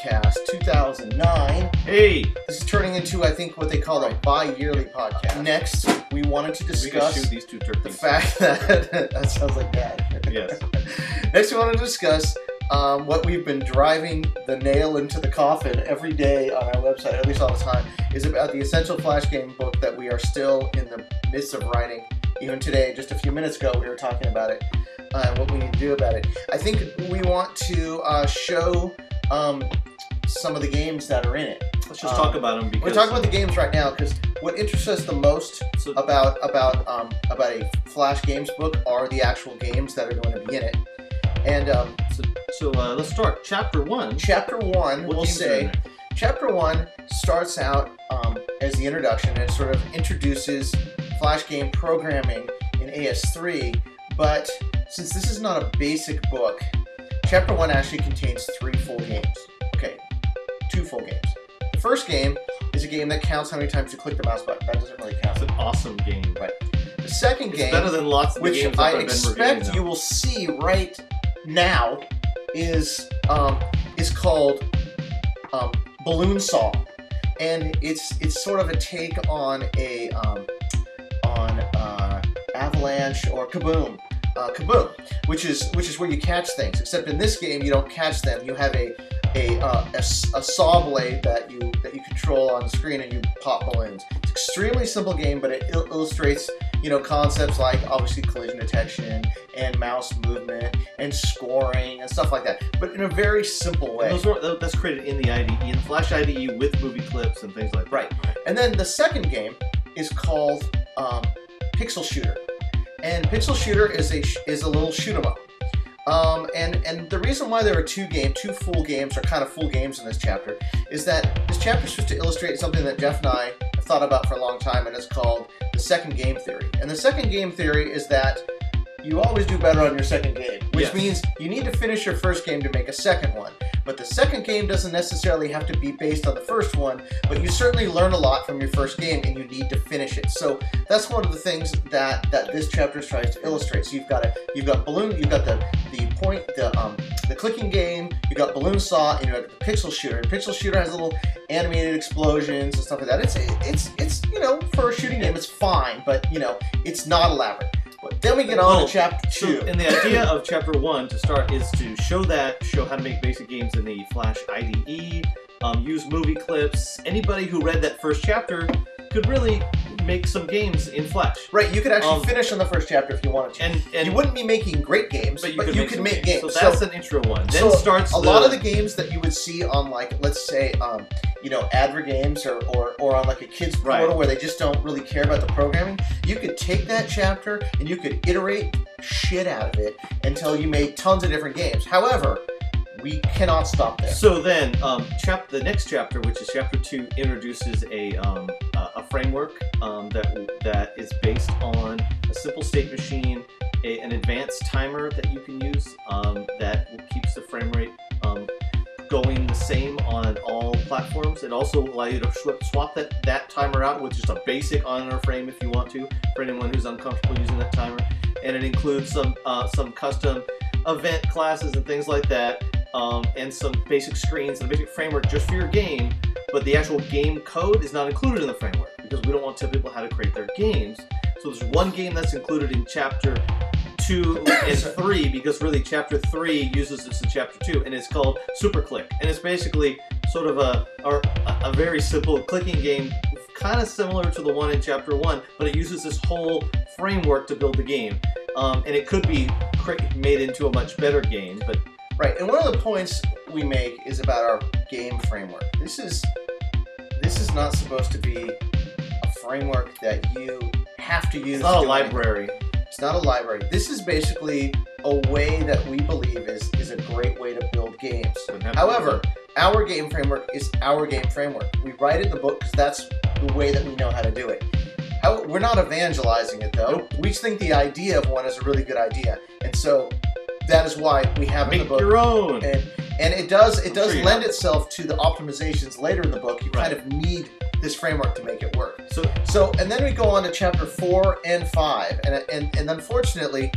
Podcast 2009. Hey! This is turning into, I think, what they call a bi-yearly podcast. Next, we wanted to discuss shoot these two turkeys. the fact that... that sounds like that. Yes. Next, we want to discuss what we've been driving the nail into the coffin every day on our website, at least all the time, is about the Essential Flash Game book that we are still in the midst of writing. Even today, just a few minutes ago, we were talking about it. What we need to do about it. I think we want to show some of the games that are in it. Let's just talk about them. Because we're talking about the games right now because what interests us the most about a Flash Games book are the actual games that are going to be in it. And so let's start. Chapter 1. Chapter 1, we'll say. Chapter 1 starts out as the introduction and sort of introduces Flash game programming in AS3, but since this is not a basic book, Chapter 1 actually contains 3 full games. Okay, 2 full games. The first game is a game that counts how many times you click the mouse button. That doesn't really count. It's an awesome game. Right. The second game, better than lots of the which games I I've been expect you will see right now, is called Balloon Saw, and it's sort of a take on Avalanche or Kaboom. Kaboom, which is where you catch things. Except in this game, you don't catch them. You have a saw blade that you control on the screen, and you pop balloons. It's an extremely simple game, but it illustrates concepts like obviously collision detection and mouse movement and scoring and stuff like that, but in a very simple way. And that's created in the IDE, in the Flash IDE with movie clips and things like that. Right. And then the second game is called Pixel Shooter. And Pixel Shooter is a little shoot 'em up. And the reason why there are two full games, or kind of full games in this chapter, is that this chapter is supposed to illustrate something that Jeff and I have thought about for a long time, and it's called the second game theory. And the second game theory is that you always do better on your second game, which means you need to finish your first game to make a second one. But the second game doesn't necessarily have to be based on the first one, but you certainly learn a lot from your first game, and you need to finish it. So that's one of the things that this chapter tries to illustrate. So you've got the clicking game, you've got Balloon Saw, and you've got the Pixel Shooter. And Pixel Shooter has little animated explosions and stuff like that. It's for a shooting game, it's fine, but it's not elaborate. But then we get on to Chapter 2. And the idea of Chapter 1 to start is to show how to make basic games in the Flash IDE, use movie clips. Anybody who read that first chapter could really make some games in Flash. Right, you could actually finish on the first chapter if you wanted to. And you wouldn't be making great games, but you could make games. So that's an intro one. Then starts a lot of the games that you would see on, like, let's say, Adver Games or on like a kids portal where they just don't really care about the programming. You could take that chapter and you could iterate shit out of it until you made tons of different games. However, we cannot stop there. So then, the next chapter, which is Chapter 2, introduces a framework that is based on a simple state machine, an advanced timer that you can use that keeps the frame rate going the same on all platforms. It also allows you to swap that timer out with just a basic on or frame if you want to, for anyone who's uncomfortable using that timer. And it includes some custom event classes and things like that, and some basic screens and a basic framework just for your game. But the actual game code is not included in the framework because we don't want to tell people how to create their games. So there's one game that's included in Chapter 2 and 3, because really Chapter 3 uses this in Chapter 2, and it's called Super Click. And it's basically sort of a very simple clicking game, kind of similar to the one in Chapter 1, but it uses this whole framework to build the game. And it could be made into a much better game, but... Right, and one of the points we make is about our game framework. This is not supposed to be a framework that you have to use. It's not a library. It's not a library. This is basically a way that we believe is a great way to build games. However, our game framework is our game framework. We write it in the book because that's the way that we know how to do it. We're not evangelizing it, though. Nope. We just think the idea of one is a really good idea. And so that is why we have it in the book. Make your own. And it does lend itself to the optimizations later in the book. You kind of need this framework to make it work. So and then we go on to Chapter 4 and 5. And unfortunately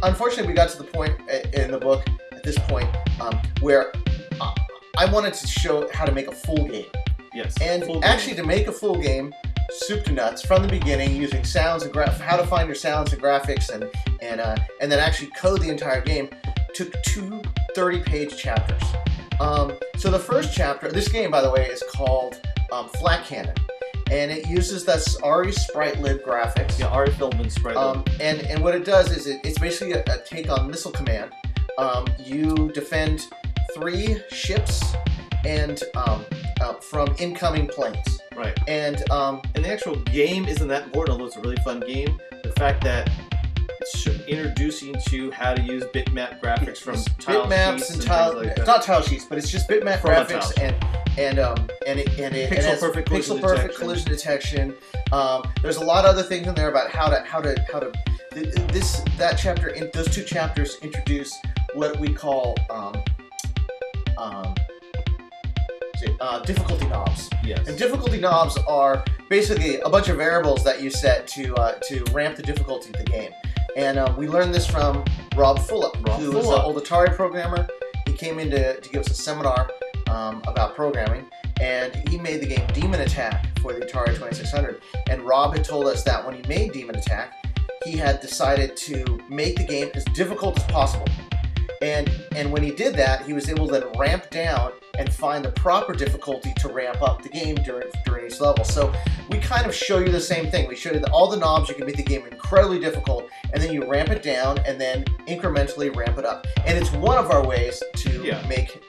we got to the point in the book at this point where I wanted to show how to make a full game. Yes. And actually, to make a full game, soup to nuts, from the beginning, using sounds and how to find your sounds and graphics, and then actually code the entire game, took 2 30-page chapters. So the first chapter, this game, by the way, is called Flat Cannon. And it uses the Ari sprite-lib graphics. Yeah, Ari Feldman sprite-lib. And what it does is it's basically a take on Missile Command. You defend 3 ships and from incoming planes. Right. And the actual game isn't that important, although it's a really fun game. The fact that it's introducing to how to use bitmap graphics from tile bitmaps sheets and tile. Like it's not tile sheets, but it's just bitmap from graphics and it pixel perfect collision detection. There's a lot of other things in there about how to that chapter. In those 2 chapters introduce what we call difficulty knobs. Yes. And difficulty knobs are basically a bunch of variables that you set to ramp the difficulty of the game. And we learned this from Rob Fulop, who is an old Atari programmer. He came in to give us a seminar about programming, and he made the game Demon Attack for the Atari 2600. And Rob had told us that when he made Demon Attack, he had decided to make the game as difficult as possible. And when he did that, he was able to then ramp down and find the proper difficulty to ramp up the game during each level. So we kind of show you the same thing. We show you that all the knobs, you can make the game incredibly difficult, and then you ramp it down and then incrementally ramp it up. And it's one of our ways to make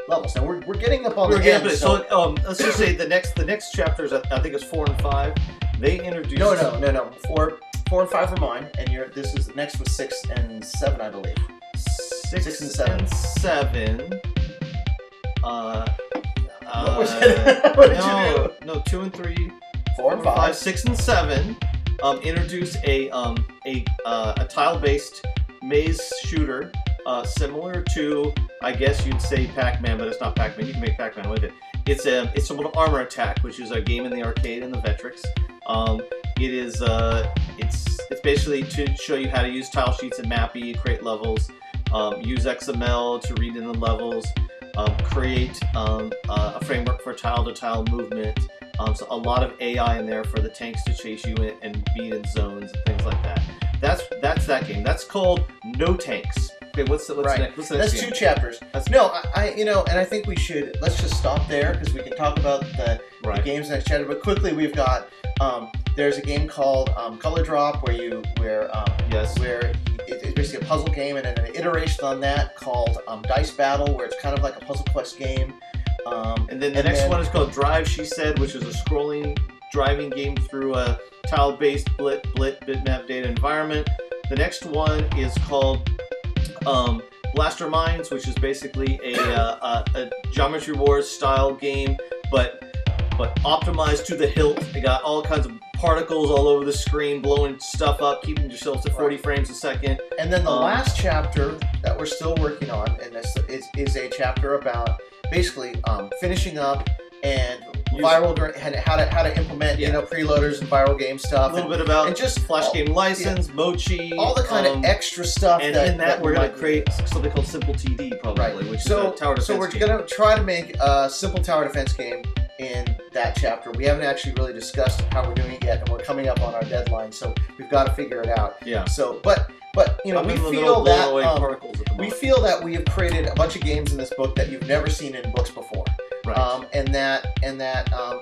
levels. Now we're getting up on the end. So let's just say the next chapters, I think it's 4 and 5. They introduced. No. 4 and 5 were mine, and next was 6 and 7, I believe. 6 and 7. What was it? What did you do? No, 2 and 3, 4 and 5, 6 and 7 introduce a tile-based maze shooter, similar to, I guess you'd say, Pac-Man, but it's not Pac-Man. You can make Pac-Man with it. It's sort of Armor Attack, which is a game in the arcade in the Vectrex. It's basically to show you how to use tile sheets and Mappy, create levels, use XML to read in the levels. Create a framework for tile-to-tile movement. So a lot of AI in there for the tanks to chase you and beat in zones and things like that. That's that game. That's called No Tanks. Okay, what's the next? That's game? 2 chapters. And I think we should let's just stop there because we can talk about the games next chapter. But quickly, we've got there's a game called Color Drop where it's basically a puzzle game, and then an iteration on that called Dice Battle, where it's kind of like a puzzle quest game. And then the next one is called Drive, She Said, which is a scrolling driving game through a tile-based bitmap data environment. The next one is called Blaster Mines, which is basically a Geometry Wars style game, but optimized to the hilt. They got all kinds of particles all over the screen, blowing stuff up, keeping yourself to 40 frames a second. And then the last chapter that we're still working on, and this is a chapter about basically finishing up and viral and how to implement preloaders and viral game stuff. A little bit about and just Flash Game License, Mochi, all the kind of extra stuff. And in that we're going to create something called Simple TD probably, which is a tower defense game. So we're going to try to make a simple tower defense game in that chapter. We haven't actually really discussed how we're doing it yet, and we're coming up on our deadline, so we've got to figure it out. Yeah. So, but we feel that we have created a bunch of games in this book that you've never seen in books before. Right. And that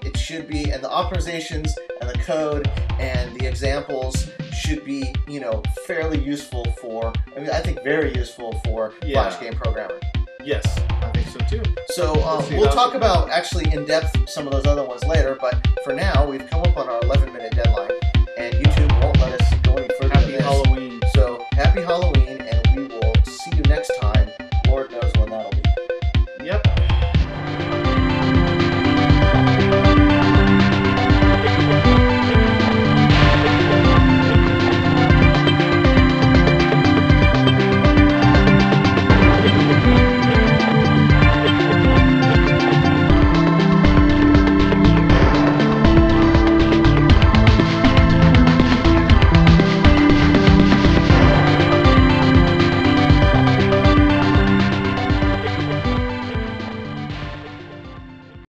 it should be, and the optimizations and the code and the examples should be, fairly useful for. I think very useful for Flash game programming. Yes, I think so too. So we'll talk about actually in depth some of those other ones later, but for now we've come up on our 11-minute deadline, and you two